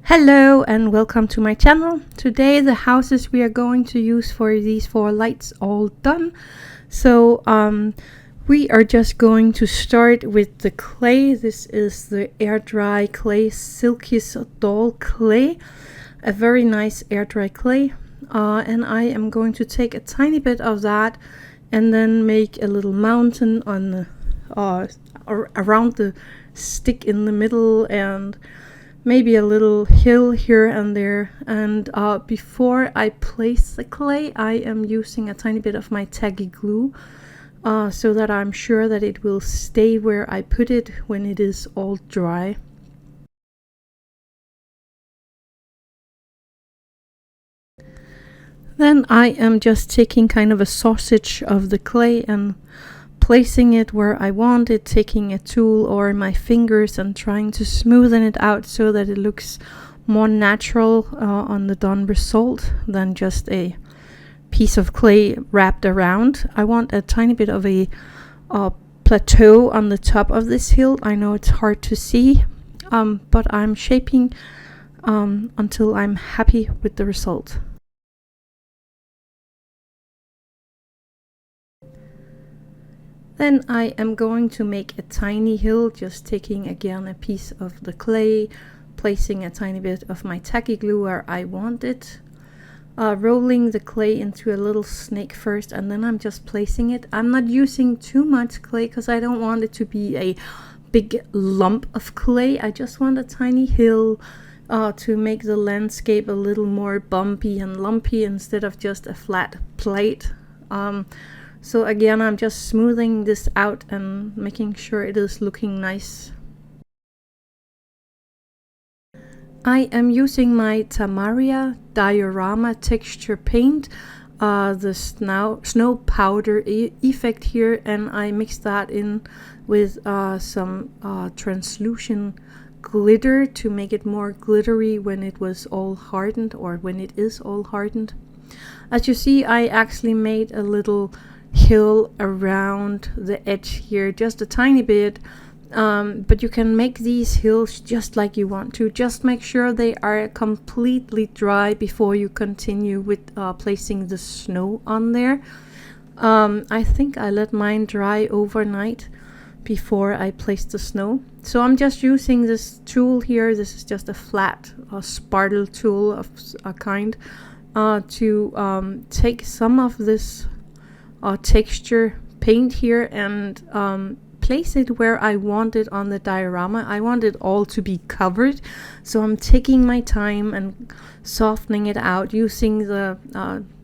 Hello and welcome to my channel. Today the houses we are going to use for these 4 lights all done. So we are just going to start with the clay. This is the air dry clay, Silkies Doll clay, a very nice air dry clay. And I am going to take a tiny bit of that and then make a little mountain on the around the stick in the middle, and maybe a little hill here and there. And before I place the clay, I am using a tiny bit of my tacky glue so that I'm sure that it will stay where I put it when it is all dry. Then I am just taking kind of a sausage of the clay and placing it where I want it, taking a tool or my fingers and trying to smoothen it out so that it looks more natural on the done result than just a piece of clay wrapped around. I want a tiny bit of a plateau on the top of this hill. I know it's hard to see, but I'm shaping until I'm happy with the result. Then I am going to make a tiny hill, just taking again a piece of the clay, placing a tiny bit of my tacky glue where I want it, rolling the clay into a little snake first, and then I'm just placing it. I'm not using too much clay because I don't want it to be a big lump of clay. I just want a tiny hill to make the landscape a little more bumpy and lumpy instead of just a flat plate. So again, I'm just smoothing this out and making sure it is looking nice. I am using my Tamaria diorama texture paint, the snow powder effect here, and I mix that in with some translucent glitter to make it more glittery when it was all hardened, or when it is all hardened. As you see, I actually made a little hill around the edge here, just a tiny bit, but you can make these hills just like you want to. Just make sure they are completely dry before you continue with placing the snow on there. I think I let mine dry overnight before I placed the snow. So I'm just using this tool here. This is just a flat spartle tool of a kind to take some of this texture paint here and place it where I want it on the diorama. I want it all to be covered, so I'm taking my time and softening it out using the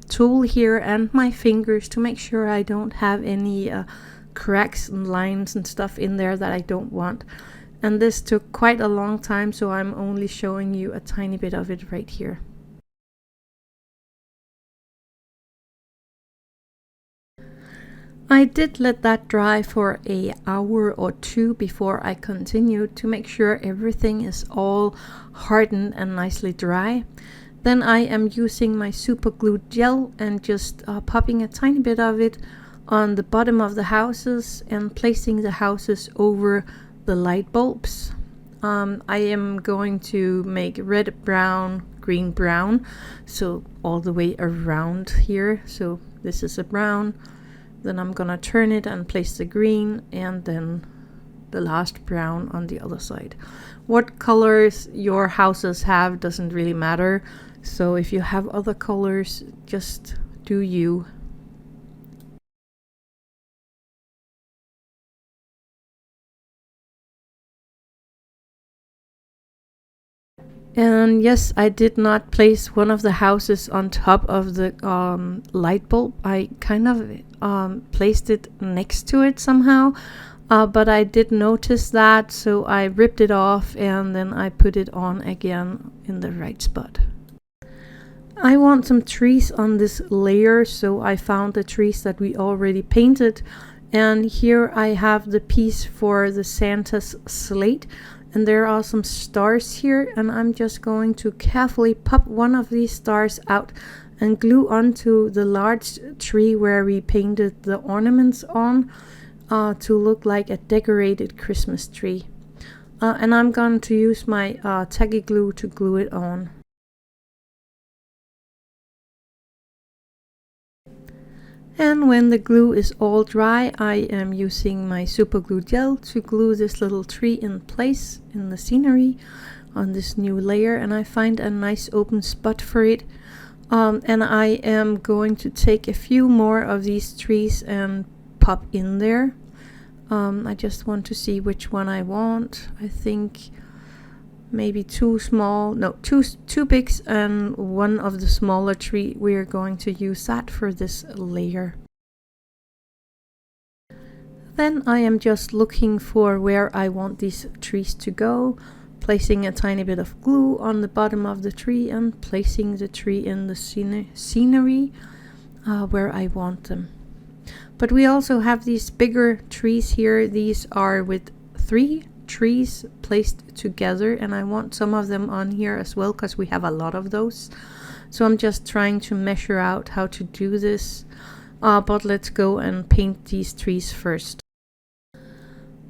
tool here and my fingers to make sure I don't have any cracks and lines and stuff in there that I don't want. And this took quite a long time, so I'm only showing you a tiny bit of it right here. I did let that dry for an hour or 2 before I continued to make sure everything is all hardened and nicely dry. Then I am using my super glue gel and just popping a tiny bit of it on the bottom of the houses and placing the houses over the light bulbs. I am going to make red, brown, green, brown, so all the way around here. So this is a brown. Then I'm gonna turn it and place the green, and then the last brown on the other side. What colors your houses have doesn't really matter. So if you have other colors, just do you. And yes, I did not place one of the houses on top of the light bulb. I kind of placed it next to it somehow, but I did notice that, so I ripped it off and then I put it on again in the right spot. I want some trees on this layer, so I found the trees that we already painted, and here I have the piece for the Santa's slate. And there are some stars here, and I'm just going to carefully pop one of these stars out and glue onto the large tree where we painted the ornaments on to look like a decorated Christmas tree. And I'm going to use my tacky glue to glue it on. And when the glue is all dry, I am using my super glue gel to glue this little tree in place in the scenery on this new layer, and I find a nice open spot for it. And I am going to take a few more of these trees and pop in there. I just want to see which one I want. I think maybe two bigs and one of the smaller tree. We are going to use that for this layer. Then I am just looking for where I want these trees to go, placing a tiny bit of glue on the bottom of the tree and placing the tree in the scenery where I want them. But we also have these bigger trees here. These are with 3 trees placed together, and I want some of them on here as well because we have a lot of those. So I'm just trying to measure out how to do this. But let's go and paint these trees first.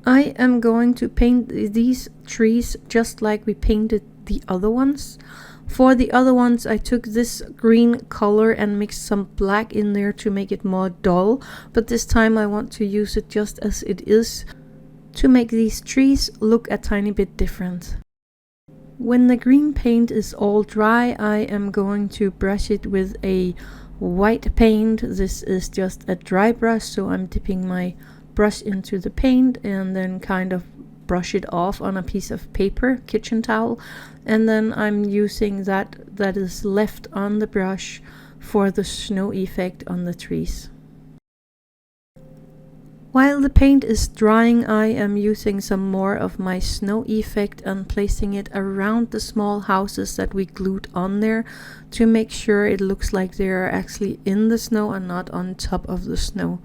I am going to paint these trees just like we painted the other ones. For the other ones, I took this green color and mixed some black in there to make it more dull, but this time I want to use it just as it is to make these trees look a tiny bit different. When the green paint is all dry, I am going to brush it with a white paint. This is just a dry brush, so I'm dipping my brush into the paint and then kind of brush it off on a piece of paper, kitchen towel, and then I'm using that is left on the brush for the snow effect on the trees. While the paint is drying, I am using some more of my snow effect and placing it around the small houses that we glued on there to make sure it looks like they're actually in the snow and not on top of the snow.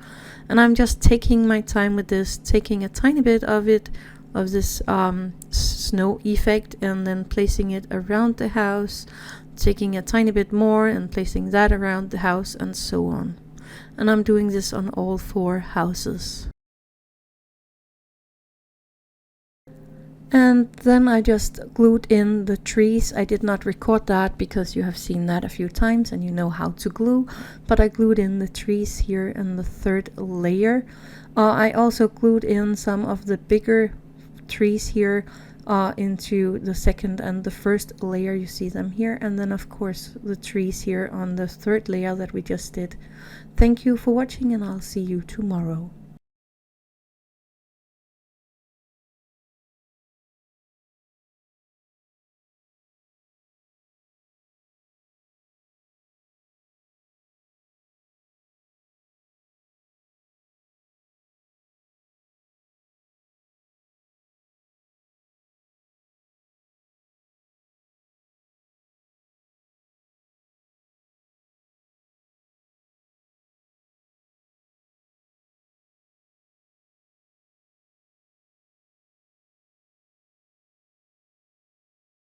And I'm just taking my time with this, taking a tiny bit of this snow effect and then placing it around the house, taking a tiny bit more and placing that around the house, and so on. And I'm doing this on all 4 houses. And then I just glued in the trees. I did not record that because you have seen that a few times and you know how to glue, but I glued in the trees here in the 3rd layer. I also glued in some of the bigger trees here into the 2nd and the 1st layer. You see them here, and then of course the trees here on the 3rd layer that we just did. Thank you for watching, and I'll see you tomorrow.